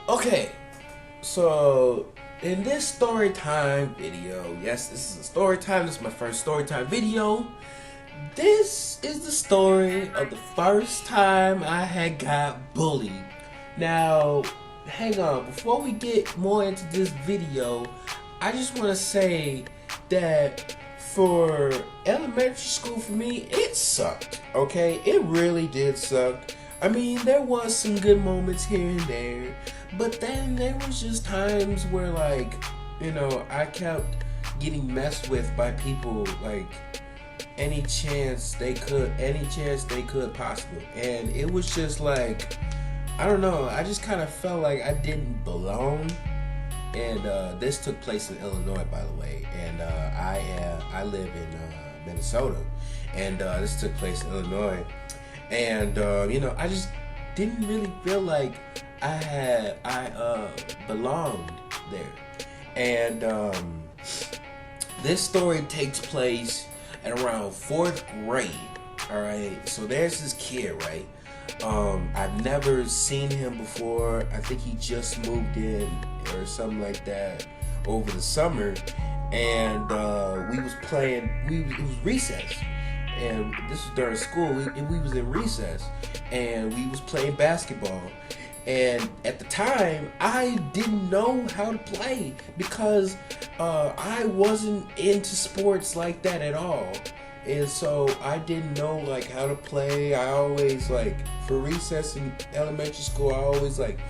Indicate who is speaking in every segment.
Speaker 1: Okay, so in this story time video, yes, this is a story time. This is my first story time video. This is the story of the first time I had got bullied. Now, hang on, before we get more into this video, I just want to say that for elementary school for me, it sucked, okay? It really did suck. I mean, there was some good moments here and there, but then there was just times where, like, I kept getting messed with by people, like, any chance they could possibly. And it was just like, I don't know, I just kind of felt like I didn't belong. And this took place in Illinois, by the way. And I live in Minnesota, and this took place in Illinois. And I just didn't really feel like I belonged there. And this story takes place at around fourth grade. All right, so there's this kid, right? I've never seen him before. I think he just moved in or something like that over the summer, and we was playing. It was recess, and this was during school. We was in recess, and we was playing basketball. And at the time, I didn't know how to play because I wasn't into sports like that at all. And so I didn't know like how to play. I always like for recess in elementary school, I always like,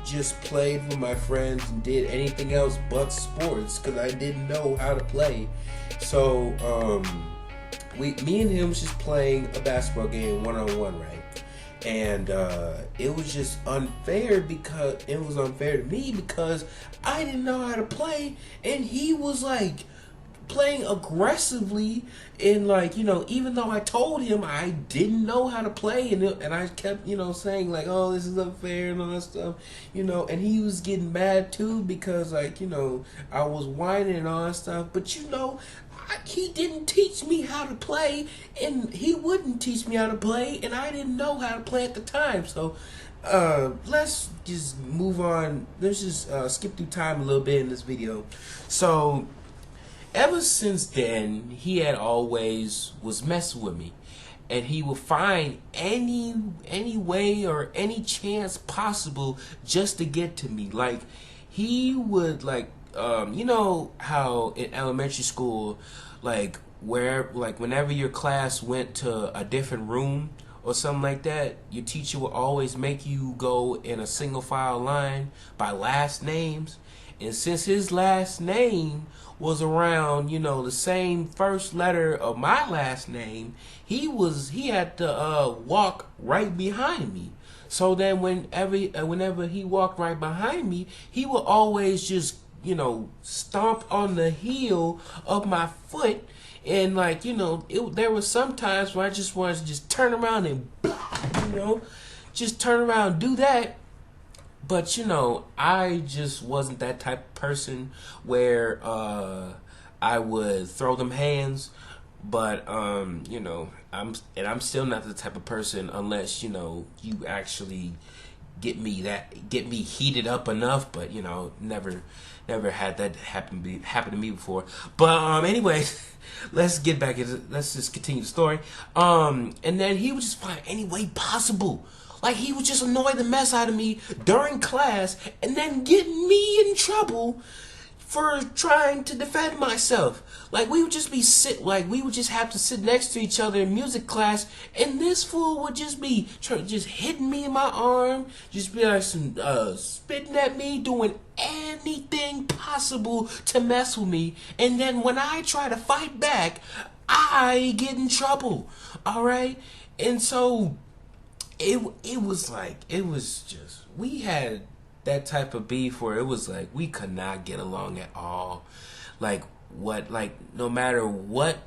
Speaker 1: just played with my friends and did anything else but sports because I didn't know how to play. So me and him was just playing a basketball game 1-on-1, right? And it was just unfair because it was unfair to me because I didn't know how to play, and he was like playing aggressively, and like even though I told him I didn't know how to play, and I kept saying like, oh, this is unfair and all that stuff, and he was getting mad too because like I was whining and all that stuff, but he didn't teach me how to play, and he wouldn't teach me how to play, and I didn't know how to play at the time. So let's just move on. Let's just skip through time a little bit in this video. So ever since then, he had always was messing with me, and he would find any way or any chance possible just to get to me. Like he would like how in elementary school, like whenever your class went to a different room or something like that, your teacher would always make you go in a single file line by last names. And since his last name was around, the same first letter of my last name, he had to walk right behind me. So then whenever he walked right behind me, he would always just stomp on the heel of my foot, and like there was some times where I just wanted to just turn around and just turn around and do that. But I just wasn't that type of person where I would throw them hands. But I'm still not the type of person unless you actually get me heated up enough. But never had that happen to me before. But anyways, let's just continue the story. And then he would just find any way possible. Like he would just annoy the mess out of me during class and then get me in trouble for trying to defend myself. Like we would just have to sit next to each other in music class, and this fool would just be just hitting me in my arm, just be like spitting at me, doing anything possible to mess with me. And then when I try to fight back, I get in trouble. All right, and so it was just we had that type of beef where it was like we could not get along at all. No matter what,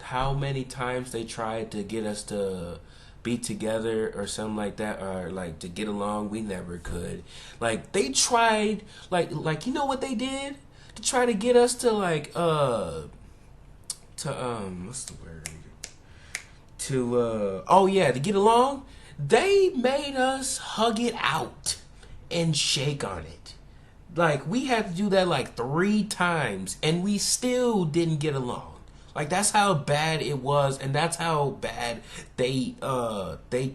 Speaker 1: how many times they tried to get us to be together or something like that, or like to get along, we never could. Like they tried, like what they did to try to get us to what's the word? To get along. they made us hug it out and shake on it. Like, we had to do that like 3 times, and we still didn't get along. Like, that's how bad it was, and that's how bad they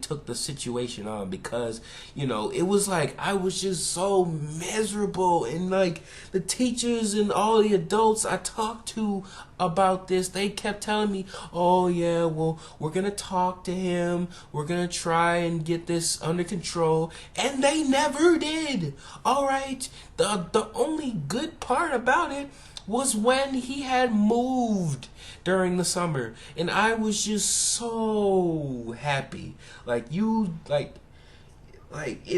Speaker 1: took the situation on, because, you know, it was like I was just so miserable, and like the teachers and all the adults I talked to about this, they kept telling me, "Oh yeah, well, we're gonna talk to him, we're gonna try and get this under control," and they never did. All right, the only good part about it was when he had moved during the summer, and I was just so happy. It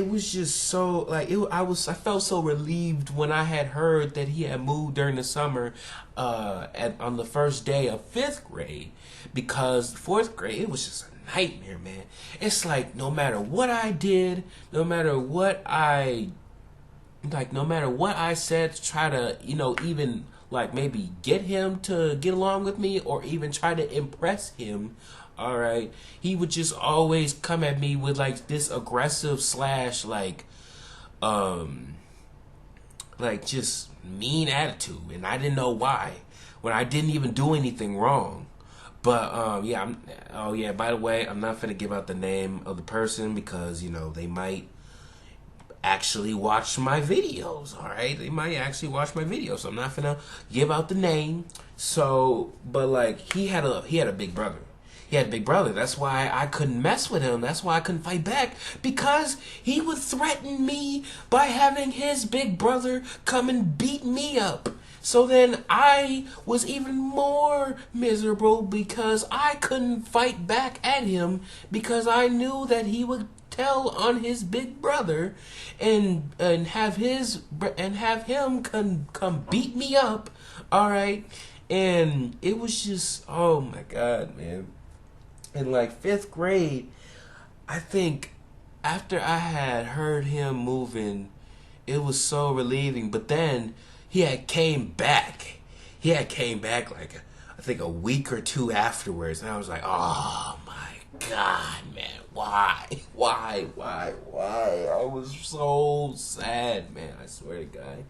Speaker 1: was just so I felt so relieved when I had heard that he had moved during the summer, on the first day of 5th grade, because 4th grade, it was just a nightmare, man. It's like no matter what I did, no matter what I said to try to, even like maybe get him to get along with me, or even try to impress him, all right, he would just always come at me with like this aggressive slash just mean attitude, and I didn't know why, when I didn't even do anything wrong. But by the way, I'm not gonna give out the name of the person, because they might actually watch my videos. All right, they might actually watch my videos, so I'm not gonna give out the name. So, but like, he had a big brother. He had a big brother. That's why I couldn't mess with him. That's why I couldn't fight back, because he would threaten me by having his big brother come and beat me up. So then I was even more miserable, because I couldn't fight back at him, because I knew that he would tell on his big brother and have him come beat me up. All right, and it was just, oh my god, man. In like 5th grade, I think, after I had heard him moving, it was so relieving. But then he had came back. He had came back like, I think, a week or 2 afterwards, and I was like, oh my god, man, why? I was so sad, man, I swear to God.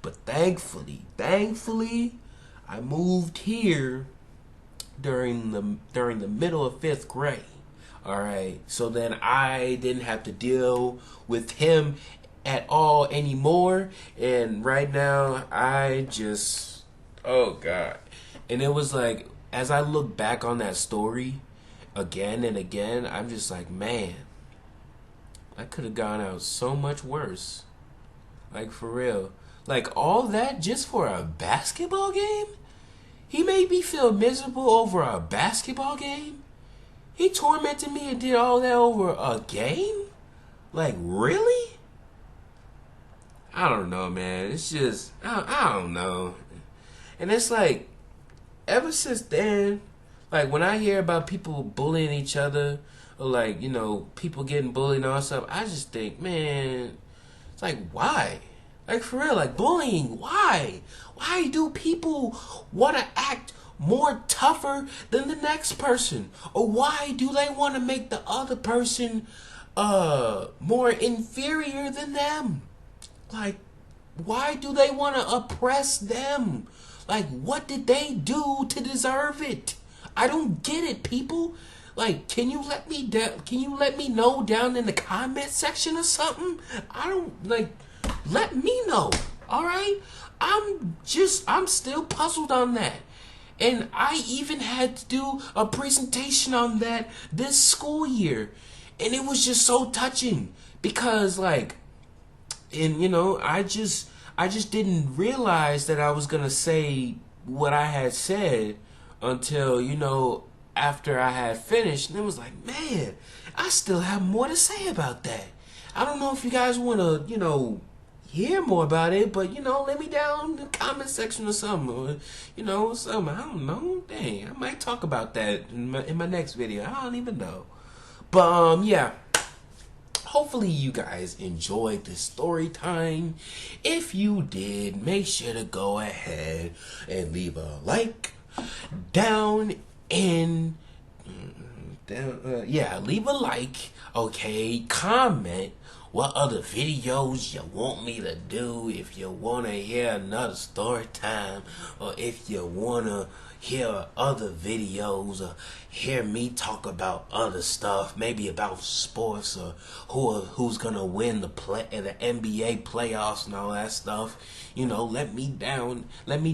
Speaker 1: But thankfully, I moved here during the middle of 5th grade. All right, so then I didn't have to deal with him at all anymore, and right now I just, oh god. And it was like, as I look back on that story again and again, I'm just like, man, I could have gone out so much worse. Like, for real. Like, all that just for a basketball game? He made me feel miserable over a basketball game? He tormented me and did all that over a game? Like, really? I don't know, man. It's just, I don't know. And it's like, ever since then, like, when I hear about people bullying each other, or like, people getting bullied and all stuff, I just think, man, it's like, why? Like, for real, like, bullying, why? Why do people want to act more tougher than the next person? Or why do they want to make the other person more inferior than them? Like, why do they want to oppress them? Like, what did they do to deserve it? I don't get it, people. Like, can you let me know down in the comment section or something? Let me know. All right? I'm still puzzled on that. And I even had to do a presentation on that this school year. And it was just so touching, because like, and I just didn't realize that I was going to say what I had said until, after I had finished. And it was like, man, I still have more to say about that. I don't know if you guys want to, hear more about it, but, let me down in the comment section or something, or, something. I don't know. Dang, I might talk about that in my next video. I don't even know. But, yeah. Hopefully you guys enjoyed this story time. If you did, make sure to go ahead and leave a like down in Yeah, leave a like, okay, comment what other videos you want me to do, if you want to hear another story time, or if you want to hear other videos, or hear me talk about other stuff, maybe about sports, or who's gonna win the NBA playoffs and all that stuff. Let me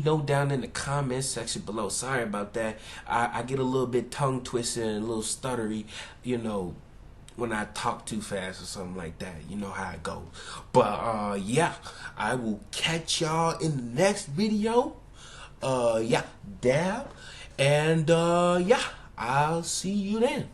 Speaker 1: know down in the comments section below. Sorry about that. I get a little bit tongue twisted and a little stuttery, when I talk too fast or something like that. You know how it goes. But yeah, I will catch y'all in the next video. Yeah, dab. And yeah, I'll see you then.